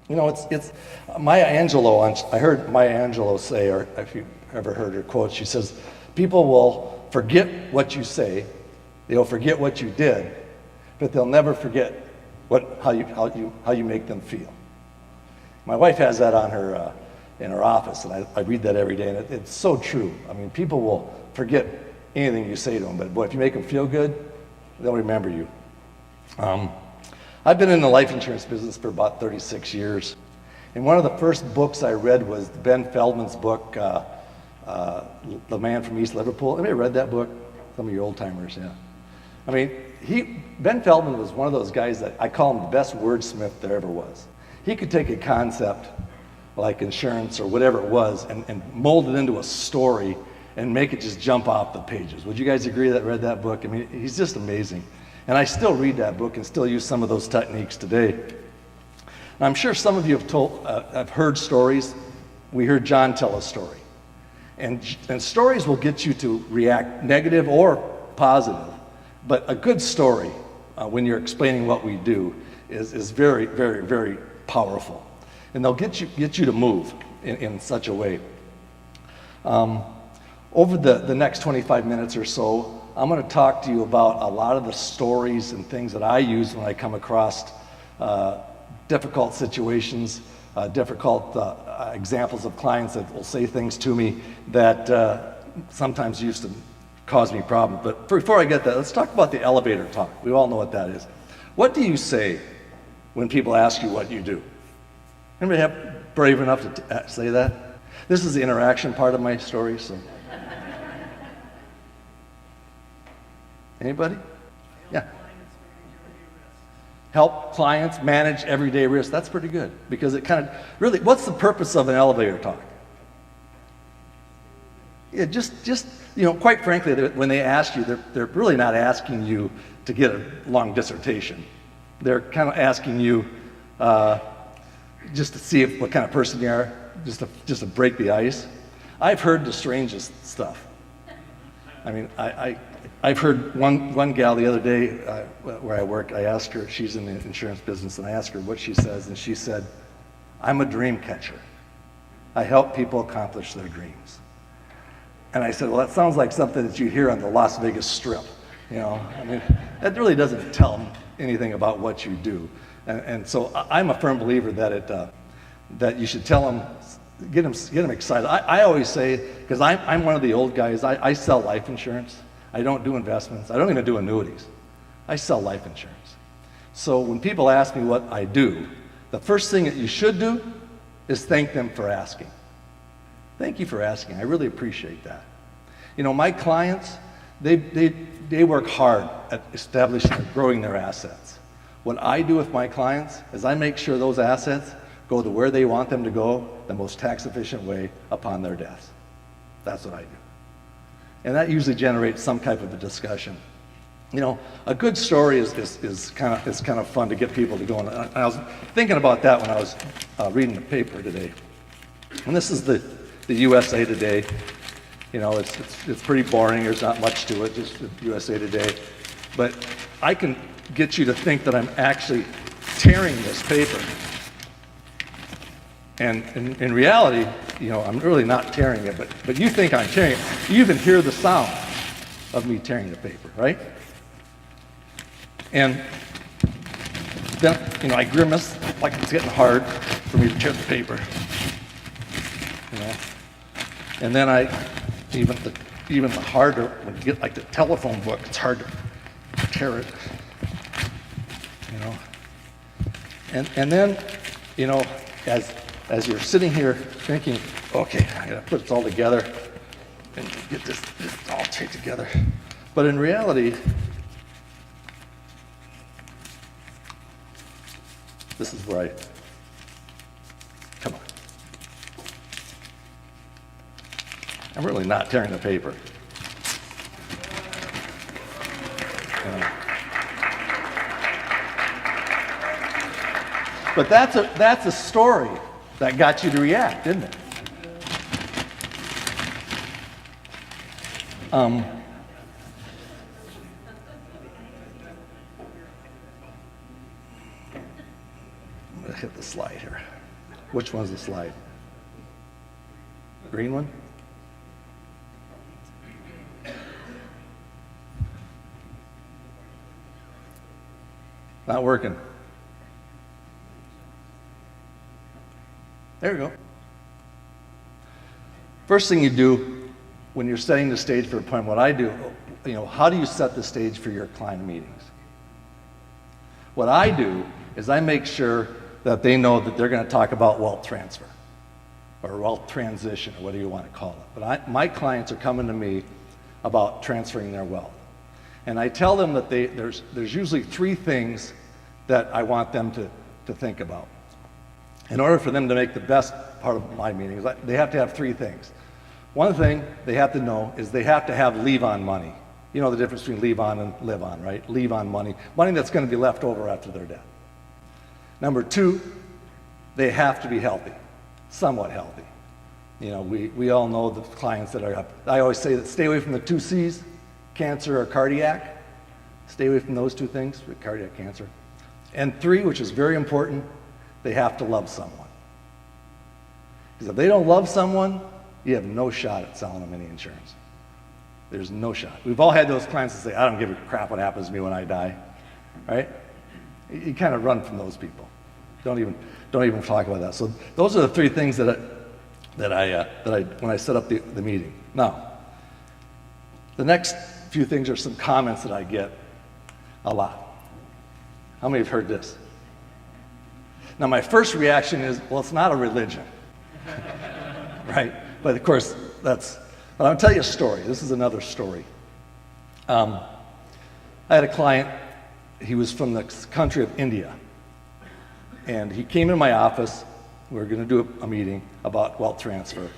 It's Maya Angelou. I heard Maya Angelou say, or if you ever heard her quote, she says, "People will forget what you say, they'll forget what you did, but they'll never forget how you make them feel." My wife has that on her in her office, and I read that every day, and it's so true. I mean, people will forget anything you say to them, but boy, if you make them feel good, they'll remember you. I've been in the life insurance business for about 36 years, and one of the first books I read was Ben Feldman's book, The Man from East Liverpool. Anybody read that book? Some of you old timers, yeah. I mean, Ben Feldman was one of those guys that I call him the best wordsmith there ever was. He could take a concept like insurance or whatever it was and mold it into a story and make it just jump off the pages. Would you guys agree that read that book? I mean, he's just amazing. And I still read that book and still use some of those techniques today. And I'm sure some of you have heard stories. We heard John tell a story. And stories will get you to react negative or positive. But a good story, when you're explaining what we do, is very, very, very powerful. And they'll get you to move in such a way. Over the next 25 minutes or so, I'm going to talk to you about a lot of the stories and things that I use when I come across difficult situations, difficult examples of clients that will say things to me that sometimes used to cause me problems. But before I get that, let's talk about the elevator talk. We all know what that is. What do you say when people ask you what you do? Anybody have brave enough to say that? This is the interaction part of my story, so. Anybody? Yeah. Help clients manage everyday risk. That's pretty good, because it kind of really, what's the purpose of an elevator talk? Yeah, just quite frankly, when they ask you, they're really not asking you to get a long dissertation. They're kind of asking you just to see what kind of person you are, just to break the ice. I've heard the strangest stuff. I mean, I've heard one gal the other day where I work, I asked her, she's in the insurance business, and I asked her what she says, and she said, "I'm a dream catcher. I help people accomplish their dreams." And I said, well, that sounds like something that you hear on the Las Vegas Strip. I mean, that really doesn't tell them anything about what you do. And so I'm a firm believer that you should tell them, get them excited. I always say, because I'm one of the old guys, I sell life insurance. I don't do investments. I don't even do annuities. I sell life insurance. So when people ask me what I do, the first thing that you should do is thank them for asking. Thank you for asking. I really appreciate that. My clients, they work hard at establishing and growing their assets. What I do with my clients is I make sure those assets go to where they want them to go the most tax-efficient way upon their deaths. That's what I do. And that usually generates some type of a discussion. A good story is kind of fun to get people to go. And I was thinking about that when I was reading the paper today. And this is the USA Today. It's pretty boring. There's not much to it, just the USA Today. But I can get you to think that I'm actually tearing this paper. And in reality, I'm really not tearing it, but you think I'm tearing it. You even hear the sound of me tearing the paper, right? And then, I grimace like it's getting hard for me to tear the paper. And then even the harder, when you get like the telephone book, it's hard to tear it. And then, as you're sitting here thinking, okay, I gotta put it all together and get this all taped together. But in reality, this is where come on. I'm really not tearing the paper. But that's a story that got you to react, didn't it? I'm going to hit the slide here. Which one's the slide? Green one? Not working. There we go. First thing you do when you're setting the stage for a appointment, what I do, how do you set the stage for your client meetings? What I do is I make sure that they know that they're going to talk about wealth transfer or wealth transition or whatever you want to call it. But my clients are coming to me about transferring their wealth. And I tell them that there's usually three things that I want them to think about. In order for them to make the best part of my meetings, they have to have three things. One thing they have to know is they have to have leave-on money. You know the difference between leave-on and live-on, right? Leave-on money, money that's going to be left over after their death. Number two, they have to be healthy, somewhat healthy. We all know the clients that are, I always say that stay away from the two C's, cancer or cardiac. Stay away from those two things, with cardiac cancer. And three, which is very important, they have to love someone. Because if they don't love someone, you have no shot at selling them any insurance. There's no shot. We've all had those clients that say, I don't give a crap what happens to me when I die, right? You kind of run from those people. Don't even talk about that. So those are the three things that I when I set up the meeting. Now, the next few things are some comments that I get a lot. How many have heard this? Now, my first reaction is, well, it's not a religion, right? But of course, but I'll tell you a story. This is another story. I had a client, he was from the country of India, and he came into my office. We were going to do a meeting about wealth transfer,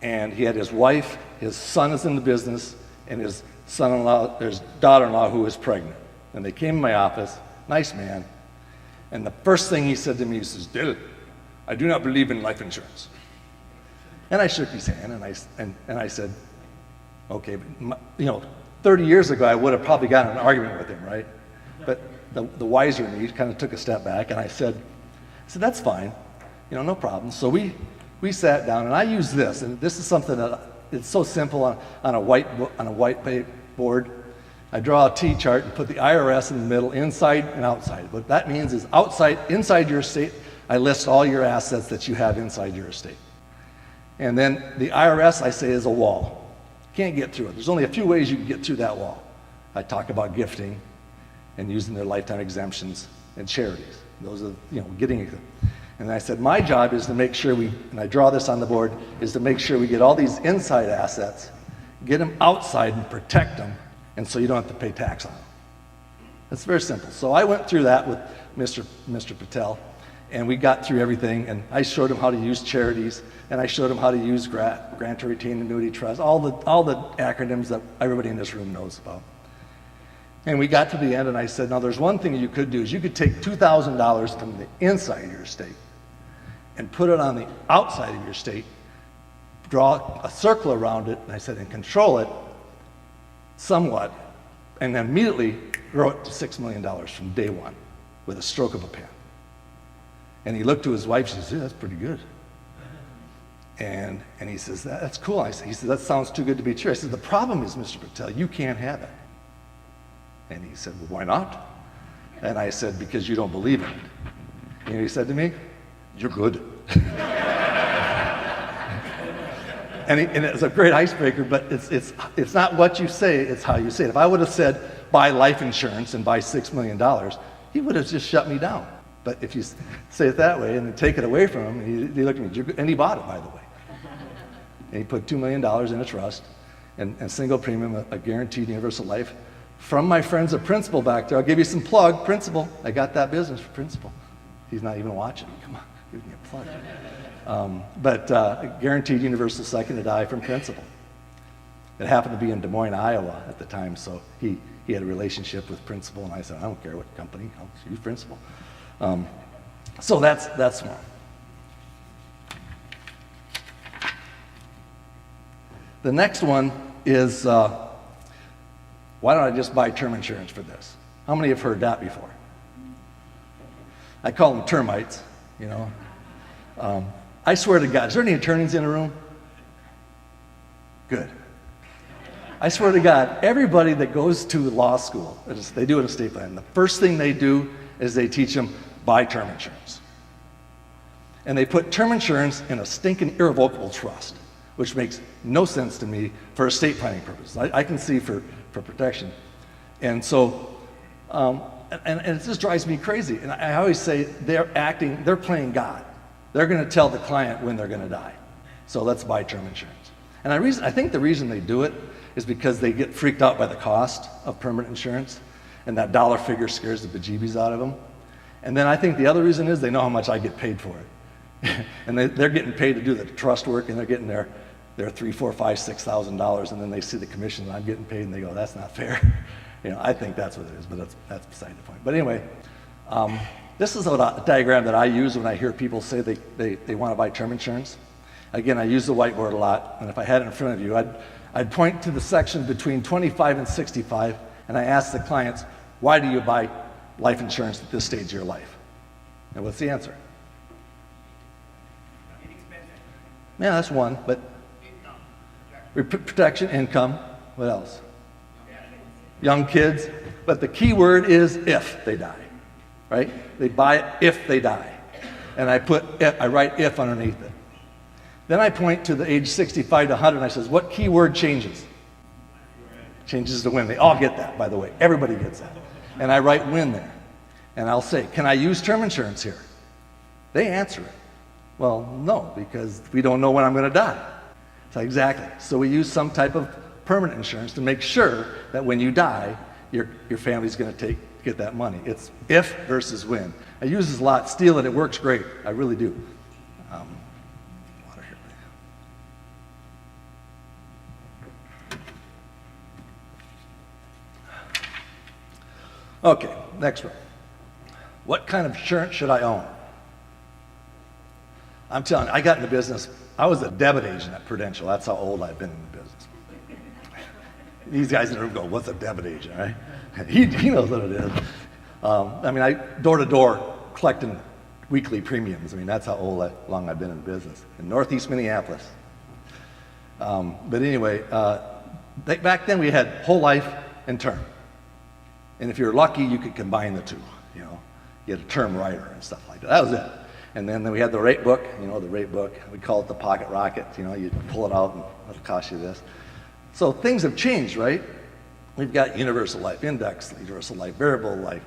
and he had his wife, his son is in the business, and his son-in-law, his daughter-in-law who was pregnant. And they came in my office, nice man, and the first thing he said to me, he says, Dylan, I do not believe in life insurance. And I shook his hand, and I said, okay, but 30 years ago, I would have probably gotten an argument with him, right? But the wiser me kind of took a step back, and I said, that's fine, no problem. So we sat down, and I used this, and this is something that it's so simple on a white board. I draw a T-chart and put the IRS in the middle, inside and outside. What that means is inside your estate, I list all your assets that you have inside your estate. And then the IRS, I say, is a wall. Can't get through it. There's only a few ways you can get through that wall. I talk about gifting and using their lifetime exemptions and charities. Those are, getting. And I said, my job is to make sure and I draw this on the board, is to make sure we get all these inside assets, get them outside and protect them, and so you don't have to pay tax on them. It's very simple. So I went through that with Mr. Patel, and we got through everything, and I showed him how to use charities, and I showed him how to use grant to retain annuity trust, all the acronyms that everybody in this room knows about. And we got to the end, and I said, now there's one thing you could do, is you could take $2,000 from the inside of your estate and put it on the outside of your estate, draw a circle around it, and I said, and control it somewhat, and then immediately grow it to $6 million from day one with a stroke of a pen. And he looked to his wife, she says, yeah, that's pretty good. And he says, that's cool. He said, that sounds too good to be true. I said, the problem is, Mr. Patel, you can't have it. And he said, well, why not? And I said, because you don't believe in it. And he said to me, you're good. And it's a great icebreaker, but it's not what you say, it's how you say it. If I would have said, buy life insurance and buy $6 million, he would have just shut me down. But if you say it that way and then take it away from him, he looked at me, and he bought it, by the way. And he put $2 million in a trust and single premium, a guaranteed universal life. From my friends at Principal back there, I'll give you some plug, Principal. I got that business for Principal. He's not even watching. Come on, give me a plug. But guaranteed universal second to die from Principal. It happened to be in Des Moines, Iowa at the time, so he had a relationship with Principal, and I said, I don't care what company, I'll use Principal. So that's one. The next one is, why don't I just buy term insurance for this? How many have heard that before? I call them termites, I swear to God, is there any attorneys in the room? Good. I swear to God, everybody that goes to law school, they do an estate plan. The first thing they do is they teach them buy term insurance. And they put term insurance in a stinking irrevocable trust, which makes no sense to me for estate planning purposes. I can see for protection. And so, and it just drives me crazy. And I always say they're playing God. They're going to tell the client when they're going to die. So let's buy term insurance. And I think the reason they do it is because they get freaked out by the cost of permanent insurance, and that dollar figure scares the bejeebies out of them. And then I think the other reason is they know how much I get paid for it. And they're getting paid to do the trust work, and they're getting their $3,000, $4,000, $5,000, $6,000, and then they see the commission that I'm getting paid, and they go, that's not fair. I think that's what it is, but that's beside the point. But anyway, this is a diagram that I use when I hear people say they want to buy term insurance. Again, I use the whiteboard a lot, and if I had it in front of you, I'd point to the section between 25 and 65, and I ask the clients, why do you buy life insurance at this stage of your life? And what's the answer? Yeah, that's one, but protection, income, what else? Young kids, but the key word is if they die, right? They buy it if they die. And I write if underneath it. Then I point to the age 65 to 100 and I says, what key word changes? Changes to when. They all get that, by the way. Everybody gets that. And I write when there. And I'll say, can I use term insurance here? They answer it. Well, no, because we don't know when I'm going to die. So exactly. So we use some type of permanent insurance to make sure that when you die, your family's going to get that money. It's if versus when. I use this a lot. Steal it. It works great. I really do. Water here. Okay, next one. What kind of insurance should I own? I'm telling you, I got in the business. I was a debit agent at Prudential. That's how old I've been in the business. These guys in the room go, what's a debit agent, right? He knows what it is. I door to door collecting weekly premiums. That's how long I've been in business in Northeast Minneapolis. But anyway, back then we had whole life and term. And if you're lucky, you could combine the two. You had a term rider and stuff like that. That was it. And then we had the rate book, the rate book. We call it the pocket rocket. You pull it out and it'll cost you this. So things have changed, right? We've got universal life index, universal life variable life.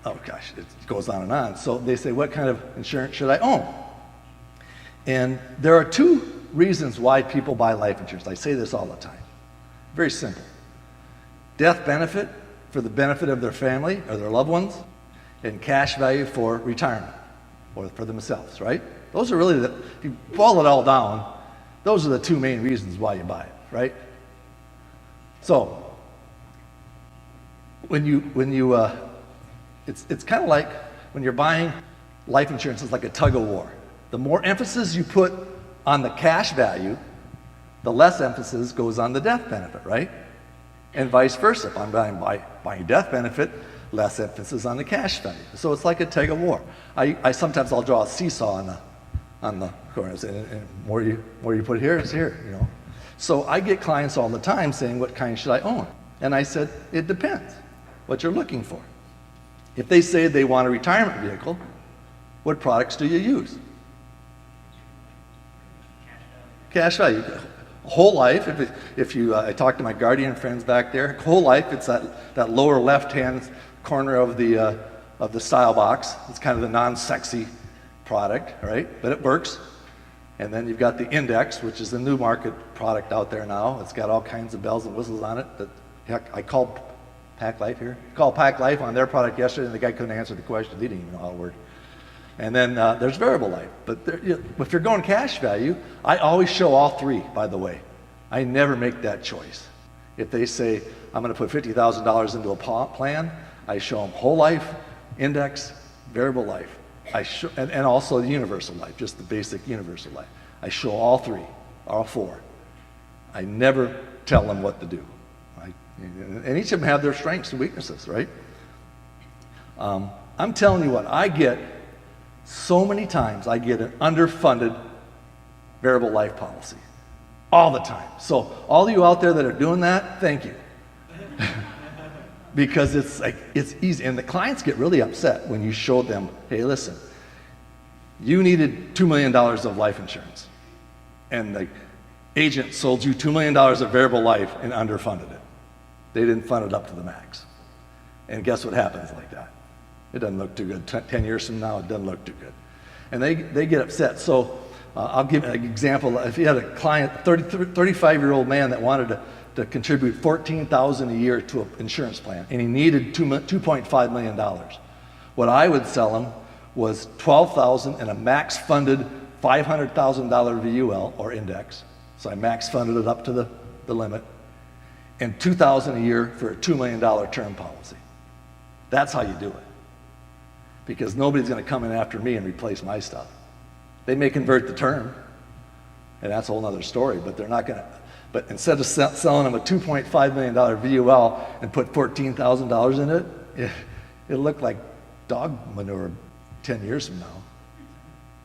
Oh gosh, it goes on and on. So they say, what kind of insurance should I own? And there are two reasons why people buy life insurance. I say this all the time. Very simple. Death benefit for the benefit of their family or their loved ones, and cash value for retirement or for themselves, right? Those are really if you boil it all down, those are the two main reasons why you buy it, right? So it's kind of like when you're buying life insurance, it's like a tug of war. The more emphasis you put on the cash value, the less emphasis goes on the death benefit, right? And vice versa. If I'm buying death benefit, less emphasis on the cash value. So it's like a tug of war. Sometimes I'll draw a seesaw on the corners, and more you put here is here, So I get clients all the time saying, what kind should I own? And I said, it depends what you're looking for. If they say they want a retirement vehicle, what products do you use? Cash value. Whole life, I talk to my guardian friends back there, whole life, it's that lower left-hand corner of the style box. It's kind of the non-sexy product, right? But it works. And then you've got the index, which is the new market product out there now. It's got all kinds of bells and whistles on it. I called Pac Life here. I called Pac Life on their product yesterday, and the guy couldn't answer the question. He didn't even know how it worked. And then there's variable life. But if you're going cash value, I always show all three, by the way. I never make that choice. If they say, I'm going to put $50,000 into a plan, I show them whole life, index, variable life. And also the universal life, just the basic universal life. I show all three, all four. I never tell them what to do. And each of them have their strengths and weaknesses, right? I'm telling you what, I get So many times I get an underfunded variable life policy. All the time. So all of you out there that are doing that, thank you. Because it's easy. And the clients get really upset when you show them, hey, listen, you needed $2 million of life insurance. And the agent sold you $2 million of variable life and underfunded it. They didn't fund it up to the max. And guess what happens like that? It doesn't look too good. 10 years from now, it doesn't look too good. And they get upset. So I'll give an example. If you had a client, a 35-year-old man that wanted to contribute $14,000 a year to an insurance plan, and he needed $2.5 million, what I would sell him was $12,000 and a max funded $500,000 VUL or index. So I max funded it up to the limit, and $2,000 a year for a $2 million term policy. That's how you do it. Because nobody's going to come in after me and replace my stuff. They may convert the term, and that's a whole other story, but they're not going to. But instead of selling them a $2.5 million VUL and put $14,000 in it, it'll look like dog manure 10 years from now.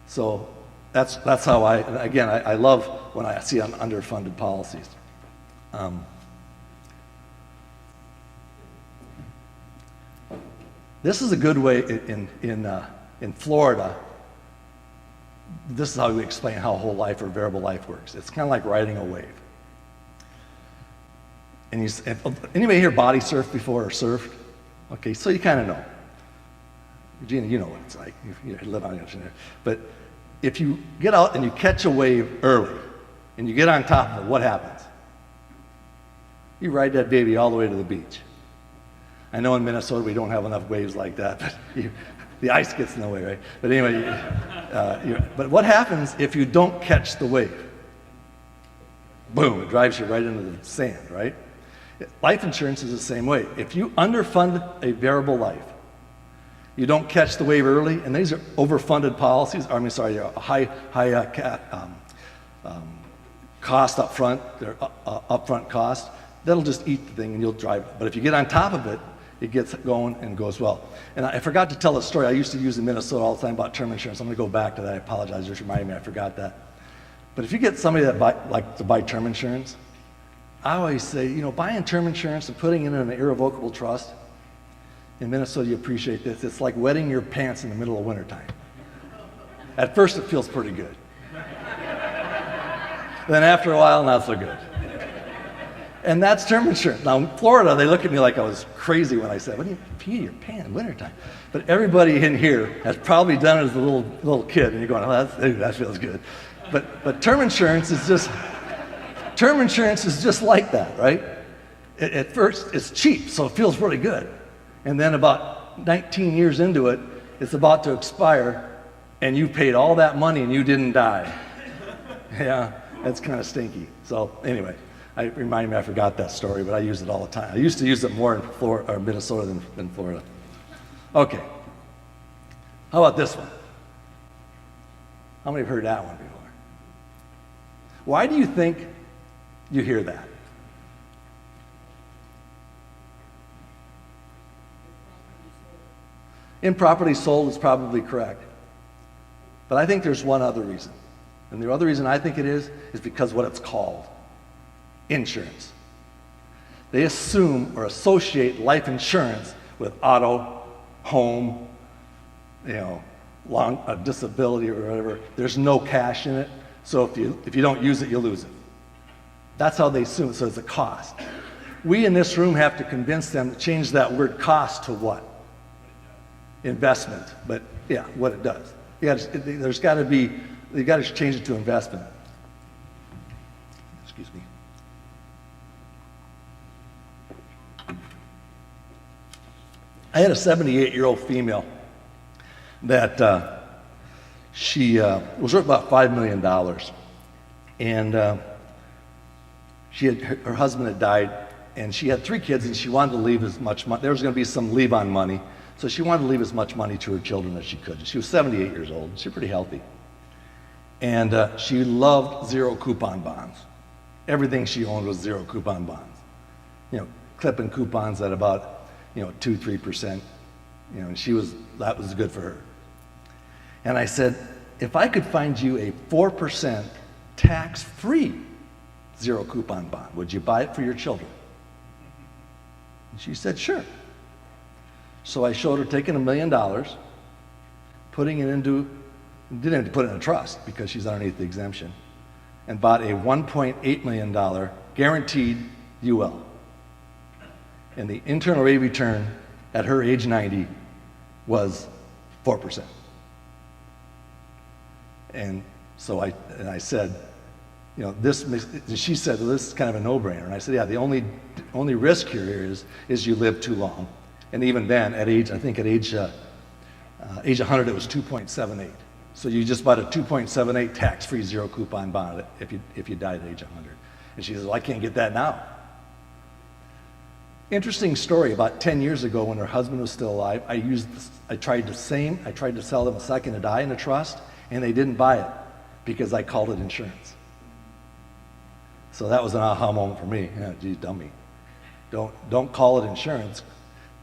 So that's how I love when I see underfunded policies. This is a good way in Florida. This is how we explain how whole life or variable life works. It's kind of like riding a wave. And anybody here body surfed before or surfed? Okay, so you kind of know. Regina, you know what it's like. You live on the ocean there. But if you get out and you catch a wave early and you get on top of it, what happens? You ride that baby all the way to the beach. I know in Minnesota we don't have enough waves like that, but the ice gets in the way, right? But anyway, but what happens if you don't catch the wave? Boom, it drives you right into the sand, right? Life insurance is the same way. If you underfund a variable life, you don't catch the wave early, and these are overfunded policies, high cost up front, they're upfront cost, that'll just eat the thing and you'll drive it. But if you get on top of it, it gets going and goes well. And I forgot to tell a story I used to use in Minnesota all the time about term insurance. I'm going to go back to that. I apologize. Just reminded me I forgot that. But if you get somebody that likes to buy term insurance, I always say, buying term insurance and putting it in an irrevocable trust, in Minnesota you appreciate this, it's like wetting your pants in the middle of wintertime. At first it feels pretty good. Then after a while, not so good. And that's term insurance. Now in Florida, they look at me like I was crazy when I said, what do you pee your pants in wintertime? But everybody in here has probably done it as a little kid, and you're going, that feels good. But term insurance is just like that, right? At first, it's cheap, so it feels really good. And then about 19 years into it, it's about to expire, and you paid all that money and you didn't die. Yeah, that's kind of stinky. So anyway, reminded me I forgot that story, but I use it all the time. I used to use it more in Minnesota than Florida. Okay. How about this one? How many have heard that one before? Why do you think you hear that? Improperly sold is probably correct. But I think there's one other reason. And the other reason I think it is because what it's called. Insurance. They assume or associate life insurance with auto, home, long disability or whatever. There's no cash in it, so if you don't use it, you lose it. That's how they assume it, so it's a cost. We in this room have to convince them to change that word cost to what? Investment. But yeah, what it does. You've got to change it to investment. Excuse me. I had a 78-year-old female that she was worth about $5 million. And her husband had died, and she had 3 kids, and she wanted to leave as much money. There was going to be some leave-on money, so she wanted to leave as much money to her children as she could. She was 78 years old. She was pretty healthy. And she loved zero-coupon bonds. Everything she owned was zero-coupon bonds. Clipping coupons at about 2-3%, and that was good for her. And I said, if I could find you a 4% tax-free zero coupon bond, would you buy it for your children? And she said, sure. So I showed her taking $1 million, putting it into, didn't have to put it in a trust because she's underneath the exemption, and bought a $1.8 million guaranteed UL. And the internal rate of return at her age 90 was 4%. And so I said, you know, she said, well, this is kind of a no-brainer. And I said, yeah, the only risk here is you live too long. And even then, at age 100, it was 2.78. So you just bought a 2.78 tax-free zero coupon bond if you died at age 100. And she says, well, I can't get that now. Interesting story. About 10 years ago, when her husband was still alive, I tried to sell them a second to die in a trust, and they didn't buy it because I called it insurance. So that was an aha moment for me. Yeah, gee, dummy. Don't call it insurance.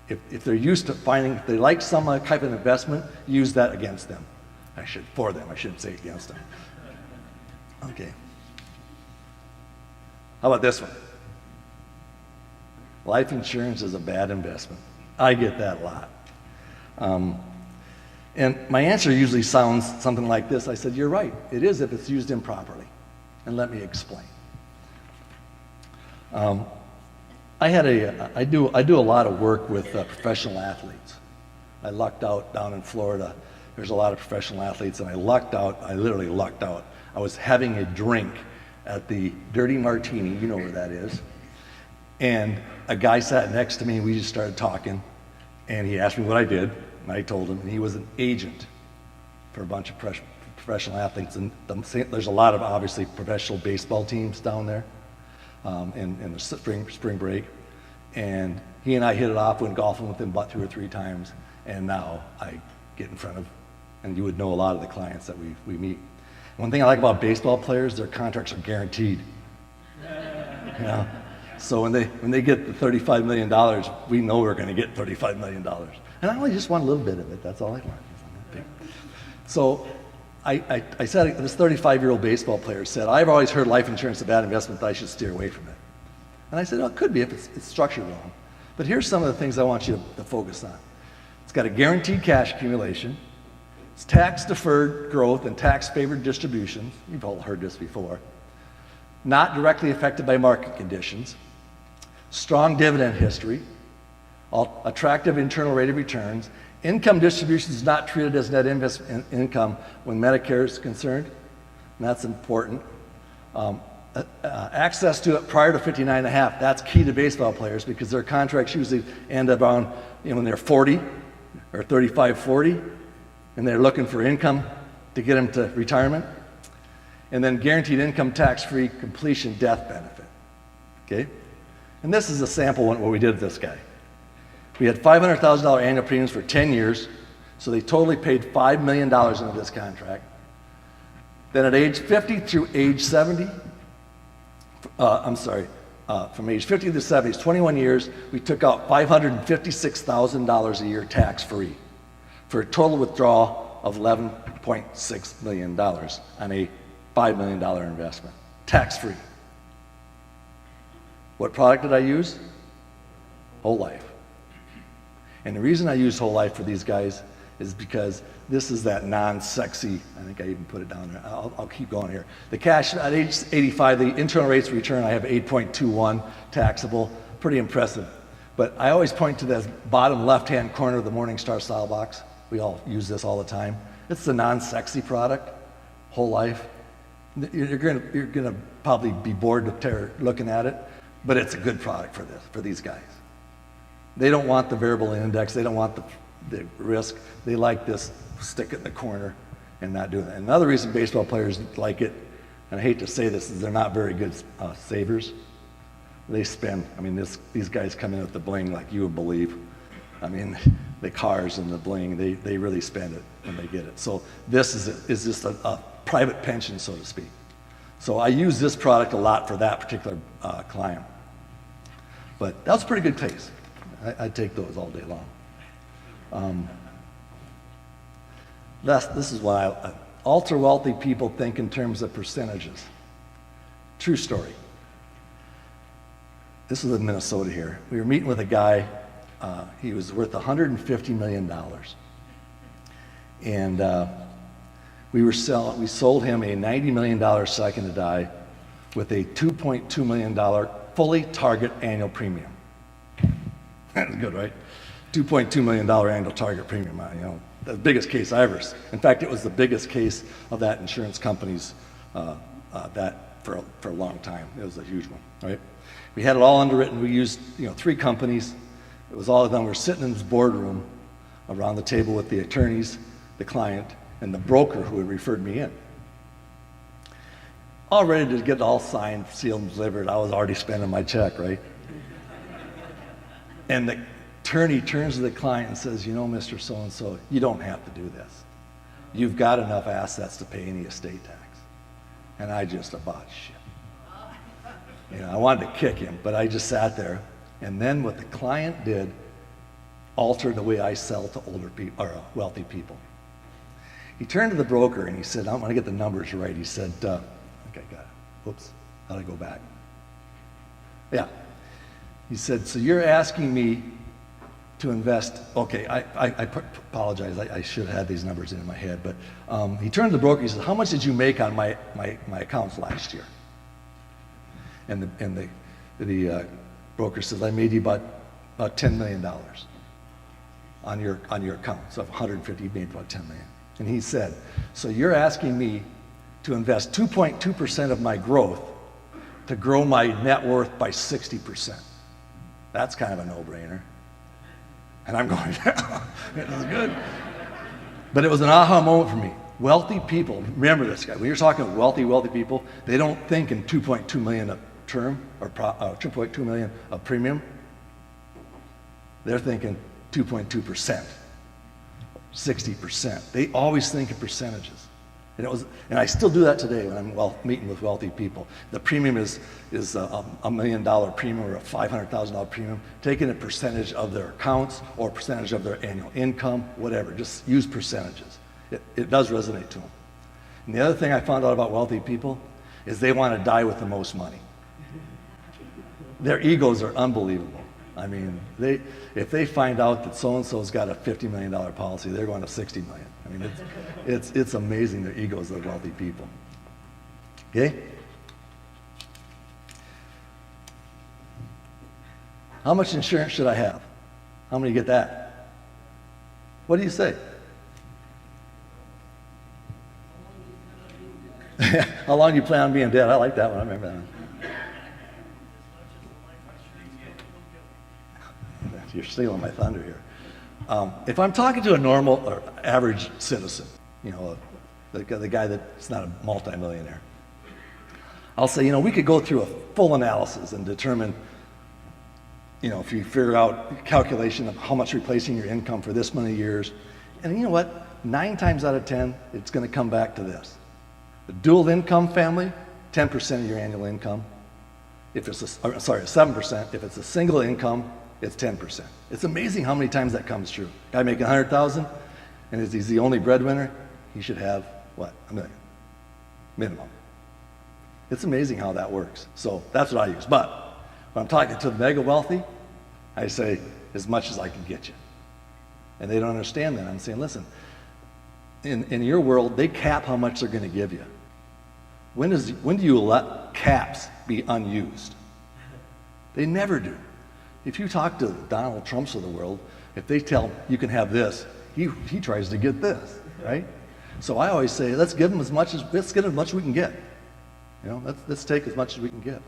If they're used to if they like some type of investment, use that against them. For them, I shouldn't say against them. Okay. How about this one? Life insurance is a bad investment. I get that a lot. And my answer usually sounds something like this. I said, you're right. It is if it's used improperly. And let me explain. I do a lot of work with professional athletes. I lucked out down in Florida. There's a lot of professional athletes, and I literally lucked out. I was having a drink at the Dirty Martini, you know where that is, and a guy sat next to me, and we just started talking, and he asked me what I did, and I told him, and he was an agent for a bunch of professional athletes, and there's a lot of, obviously, professional baseball teams down there in the spring break, and he and I hit it off, went golfing with him about 2 or 3 times, and now I get in front of, and you would know a lot of the clients that we meet. One thing I like about baseball players, their contracts are guaranteed. You know? So when they get the $35 million, we know we're going to get $35 million. And I only just want a little bit of it. That's all I want. So I said, this 35-year-old baseball player said, I've always heard life insurance is a bad investment, that I should steer away from it. And I said, well, it could be if it's structured wrong. But here's some of the things I want you to focus on. It's got a guaranteed cash accumulation. It's tax-deferred growth and tax-favored distributions. You've all heard this before. Not directly affected by market conditions. Strong dividend history. Attractive internal rate of returns. Income distribution is not treated as net investment income when Medicare is concerned. And that's important. Access to it prior to 59.5. That's key to baseball players because their contracts usually end around when they're 40 or 35, 40, and they're looking for income to get them to retirement. And then guaranteed income tax-free completion death benefit. Okay? And this is a sample of what we did with this guy. We had $500,000 annual premiums for 10 years, so they totally paid $5 million into this contract. Then at age 50 through age 70, from age 50 to 70, 21 years, we took out $556,000 a year tax-free for a total withdrawal of $11.6 million on a $5 million investment, tax-free. What product did I use? Whole life. And the reason I use whole life for these guys is because this is that non-sexy, I think I even put it down there. I'll keep going here. The cash, at age 85, the internal rates of return, I have 8.21 taxable, pretty impressive. But I always point to the bottom left-hand corner of the Morningstar style box. We all use this all the time. It's the non-sexy product, whole life. You're gonna probably be bored with looking at it, but it's a good product for these guys. They don't want the variable index. They don't want the risk. They like this, stick it in the corner and not do that. And another reason baseball players like it, and I hate to say this, is they're not very good savers. They spend, these guys come in with the bling like you would believe. The cars and the bling, they really spend it when they get it. So this is just a private pension, so to speak. So I use this product a lot for that particular client. But that was a pretty good case. I'd take those all day long. This is why ultra wealthy people think in terms of percentages. True story. This was in Minnesota here. We were meeting with a guy, he was worth $150 million. And we sold him a $90 million second to die with a $2.2 million fully target annual premium. That's good, right? $2.2 million annual target premium, the biggest case I ever. In fact, it was the biggest case of that insurance company's that for a long time. It was a huge one, right? We had it all underwritten. We used 3 companies. It was all of them. We're sitting in this boardroom around the table with the attorneys, the client, and the broker who had referred me in. All ready to get it all signed, sealed, and delivered. I was already spending my check, right? And the attorney turns to the client and says, Mr. So-and-so, you don't have to do this. You've got enough assets to pay any estate tax. And I just about shit. I wanted to kick him, but I just sat there. And then what the client did altered the way I sell to older people or wealthy people. He turned to the broker and he said, I want to get the numbers right. He said, okay, got it. Whoops, how do I go back? Yeah. He said, so you're asking me to invest, okay, I apologize, I should have had these numbers in my head, but he turned to the broker, he said, how much did you make on my accounts last year? And the broker says, I made you about $10 million on your account. So 150, you made about 10 million. And he said, so you're asking me to invest 2.2% of my growth to grow my net worth by 60%. That's kind of a no-brainer. And I'm going, this is good. But it was an aha moment for me. Wealthy people, remember this guy, when you're talking wealthy people, they don't think in 2.2 million a term or 2.2 million of premium. They're thinking 2.2%, 60%. They always think in percentages. And I still do that today when I'm meeting with wealthy people. The premium is a $1 million premium or a $500,000 premium, taking a percentage of their accounts or a percentage of their annual income, whatever. Just use percentages. It does resonate to them. And the other thing I found out about wealthy people is they want to die with the most money. Their egos are unbelievable. I mean, if they find out that so-and-so's got a $50 million policy, they're going to $60 million. I mean, it's amazing, the egos of wealthy people. Okay? How much insurance should I have? How many get that? What do you say? How long do you plan on being dead? I like that one. I remember that one. You're stealing my thunder here. If I'm talking to a normal or average citizen, the guy that's not a multimillionaire, I'll say, we could go through a full analysis and determine, if you figure out calculation of how much replacing your income for this many years, and you know what? 9 times out of 10, it's going to come back to this. A dual income family, 10% of your annual income. If it's 7%. If it's a single income, it's 10%. It's amazing how many times that comes true. Guy making 100,000, and he's the only breadwinner, he should have, what, $1 million, minimum. It's amazing how that works. So that's what I use. But when I'm talking to the mega wealthy, I say, as much as I can get you. And they don't understand that. I'm saying, listen, in your world, they cap how much they're going to give you. When do you let caps be unused? They never do. If you talk to Donald Trumps of the world, if they tell him you can have this, he tries to get this, right? So I always say, let's get as much as we can get. Let's take as much as we can get.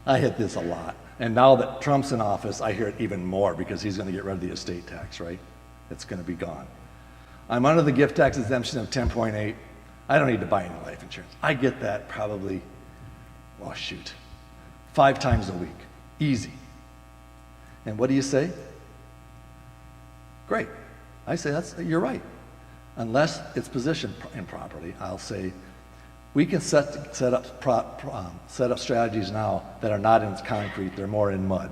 I hit this a lot. And now that Trump's in office, I hear it even more because he's going to get rid of the estate tax, right? It's going to be gone. I'm under the gift tax exemption of 10.8. I don't need to buy any life insurance. I get that probably, 5 times a week. Easy. And what do you say? Great. I say, you're right. Unless it's positioned improperly, I'll say, we can set up strategies now that are not in concrete, they're more in mud.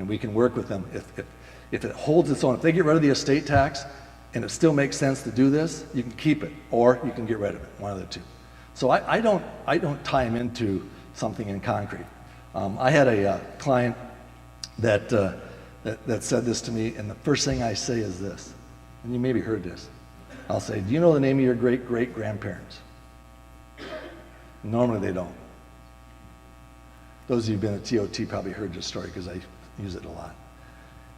And we can work with them. If it holds its own, if they get rid of the estate tax and it still makes sense to do this, you can keep it, or you can get rid of it, one of the two. So I don't tie them into something in concrete. I had a client that said this to me, and the first thing I say is this, and you maybe heard this. I'll say, do you know the name of your great-great-grandparents? Normally they don't. Those of you who've been at TOT probably heard this story because I use it a lot.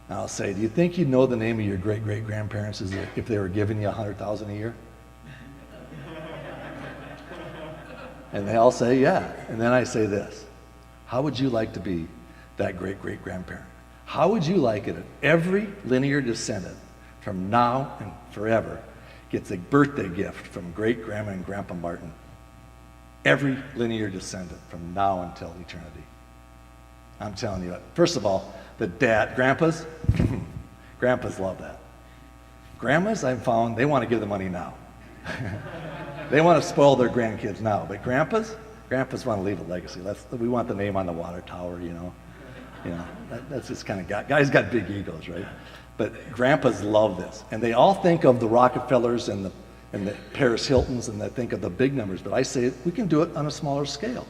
And I'll say, do you think you'd know the name of your great-great-grandparents if they were giving you $100,000 a year? And they all say, yeah. And then I say this, how would you like to be that great-great-grandparent? How would you like it if every linear descendant from now and forever gets a birthday gift from great-grandma and grandpa Martin? Every linear descendant from now until eternity. I'm telling you, first of all, grandpas love that. Grandmas, I've found, they want to give the money now. They want to spoil their grandkids now, but grandpas want to leave a legacy. We want the name on the water tower, that's just kind of guys got big egos, right? But grandpas love this, and they all think of the Rockefellers and the Paris Hiltons, and they think of the big numbers. But I say we can do it on a smaller scale.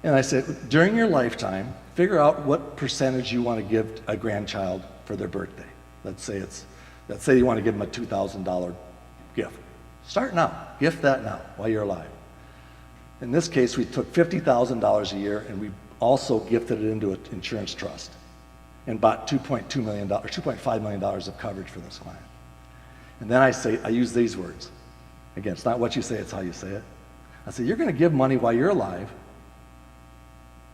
And I said, during your lifetime, figure out what percentage you want to give a grandchild for their birthday. Let's say you want to give them a $2,000 gift. Start now. Gift that now while you're alive. In this case, we took $50,000 a year and we also gifted it into an insurance trust and bought $2.5 million of coverage for this client. And then I use these words. Again, it's not what you say, it's how you say it. I say, you're going to give money while you're alive,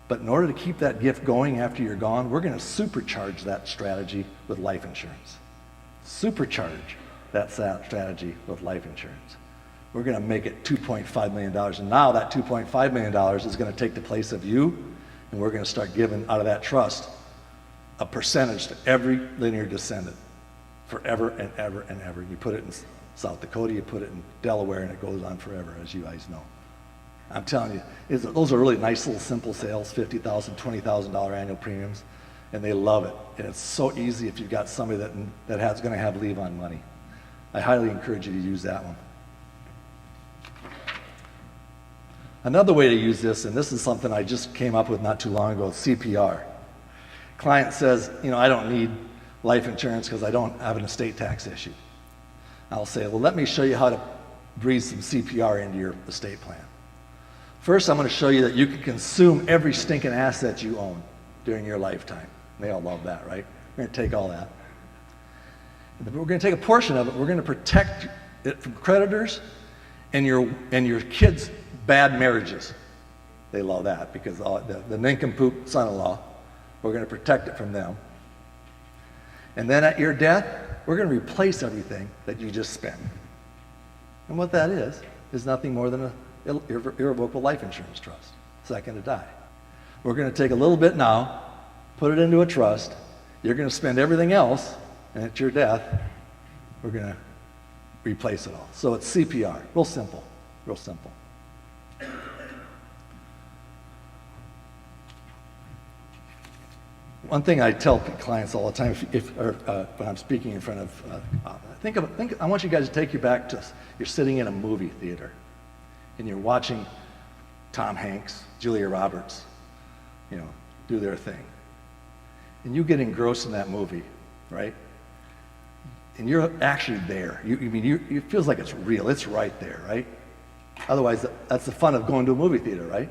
but in order to keep that gift going after you're gone, we're going to supercharge that strategy with life insurance. Supercharge that strategy with life insurance. We're going to make it $2.5 million. And now that $2.5 million is going to take the place of you, and we're going to start giving out of that trust a percentage to every linear descendant forever and ever and ever. You put it in South Dakota, you put it in Delaware, and it goes on forever, as you guys know. I'm telling you, those are really nice little simple sales, $50,000, $20,000 annual premiums, and they love it. And it's so easy if you've got somebody that's going to have leave-on money. I highly encourage you to use that one. Another way to use this, and this is something I just came up with not too long ago, CPR. Client says, I don't need life insurance because I don't have an estate tax issue. I'll say, well, let me show you how to breathe some CPR into your estate plan. First, I'm going to show you that you can consume every stinking asset you own during your lifetime. They all love that, right? We're going to take all that. We're going to take a portion of it. We're going to protect it from creditors and your kids' bad marriages. They love that because the nincompoop son-in-law, we're going to protect it from them. And then at your death, we're going to replace everything that you just spent. And what that is nothing more than an irrevocable life insurance trust, second to die. We're going to take a little bit now, put it into a trust. You're going to spend everything else, and at your death, we're going to replace it all. So it's CPR, real simple, real simple. One thing I tell clients all the time, when I'm speaking in front of, I want you guys to take you back to, you're sitting in a movie theater, and you're watching Tom Hanks, Julia Roberts, do their thing. And you get engrossed in that movie, right? And you're actually there. It feels like it's real. It's right there, right? Otherwise, that's the fun of going to a movie theater, right?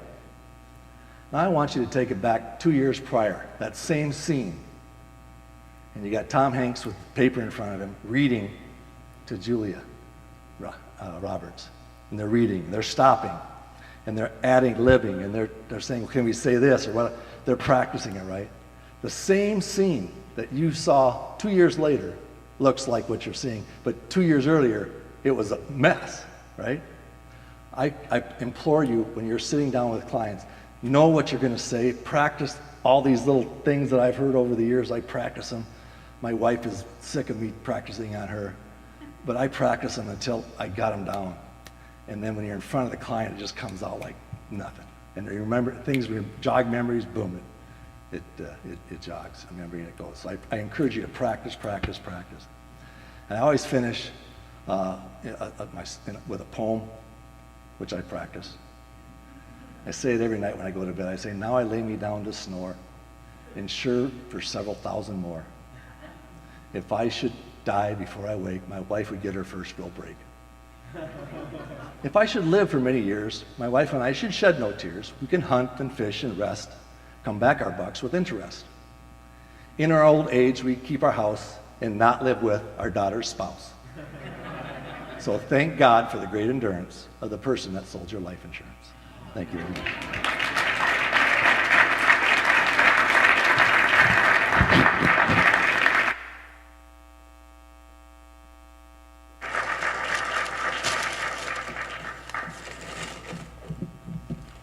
Now I want you to take it back 2 years prior, that same scene. And you got Tom Hanks with paper in front of him reading to Julia Roberts. And they're reading, they're stopping, and they're adding living, and they're saying, can we say this, or what? They're practicing it, right? The same scene that you saw 2 years later looks like what you're seeing, but 2 years earlier, it was a mess, right? I implore you, when you're sitting down with clients, know what you're going to say, practice all these little things that I've heard over the years. I practice them. My wife is sick of me practicing on her, but I practice them until I got them down. And then when you're in front of the client, it just comes out like nothing. And you remember things, jog memories, boom, it jogs. I remember it goes. So I encourage you to practice, practice, practice. And I always finish with a poem, which I practice. I say it every night when I go to bed. I say, now I lay me down to snore, insured for several thousand more. If I should die before I wake, my wife would get her first real break. If I should live for many years, my wife and I should shed no tears. We can hunt and fish and rest, come back our bucks with interest. In our old age, we keep our house and not live with our daughter's spouse. So thank God for the great endurance of the person that sold your life insurance. Thank you very much.